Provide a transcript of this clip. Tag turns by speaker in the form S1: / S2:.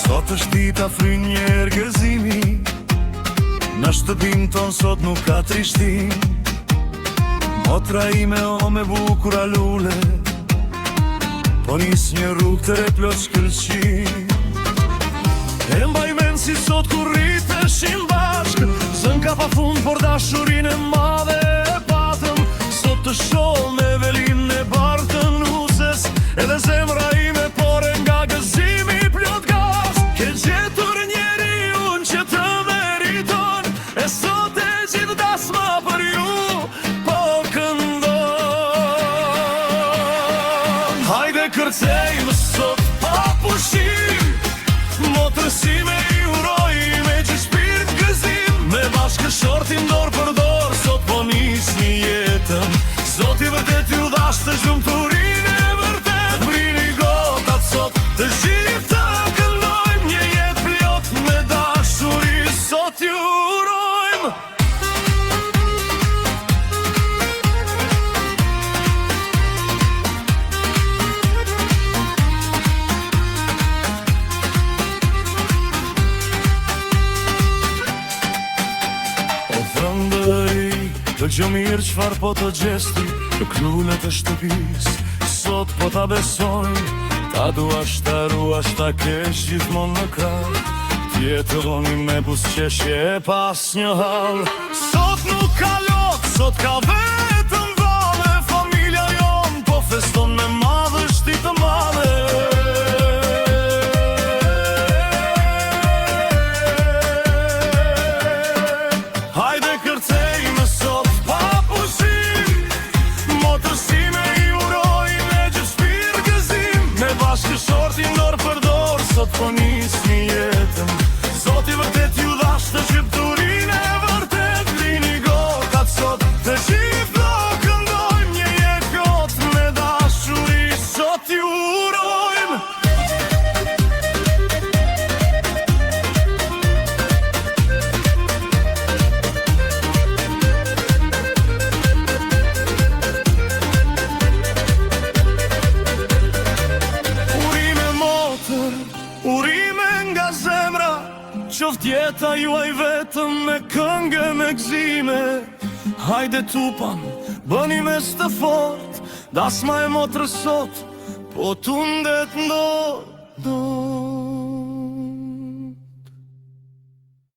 S1: Sot është dita fryn njerë gëzimi, në shtëpin ton sot nuk ka trishtim. Motra ime o me bukura lule, po nis një rrug të re plot shkëlqim. E mbaj men si sot kur rriteshim bashk, zën ka pa fund por dashurin e madhe e patëm. Sot të shoh me velin e bartën uses, edhe zemra ime pore nga gëzimi plot gas. Ke gjetur njeri unë që të meriton, e sot e gjithë dasma për ju po këndon. Hajde kërcejmë sot pa pushim, motrës ime i uroj me gjithë shpirt gëzim. Me bashkë shortin dorë për dorë, sot po nis një jetën. Sot i vërtet ju dhash të zhumturin e vërtet. Brini gotat sot, të gjithë të këndojmë një jetë plot me dashuri. Sot ju urojmë. Të gjë mirë qfar po të gjesti, të krullet e shtëpis, sot po ta besojnë. Ta duash, ta ruash, ta kesh gjithmon në krah, tjetë dhoni me busqeshje e pas një hall. Sot nuk ka lot, sot ka vetëm vale, familja jon po feston me madhështi të madhe. Hajde kërcejmë sot pa pushim, motrës ime i uroj me gjithë shpirt gëzim. Me bashkë shortin dorë për dorë, sot po nis një jetën. Sot i vërtet ju dhash të shqipturin e vërtet. Lini gotat sot, të gjithë do këndojmë një jetë plot me dashuri. Sot ju urojmë. Urime nga zemra, qoft jeta juaj vetëm me këngë me gzime. Hajde tupan, bëni mes të fort, dasma e motrës sot, po tundet ndo.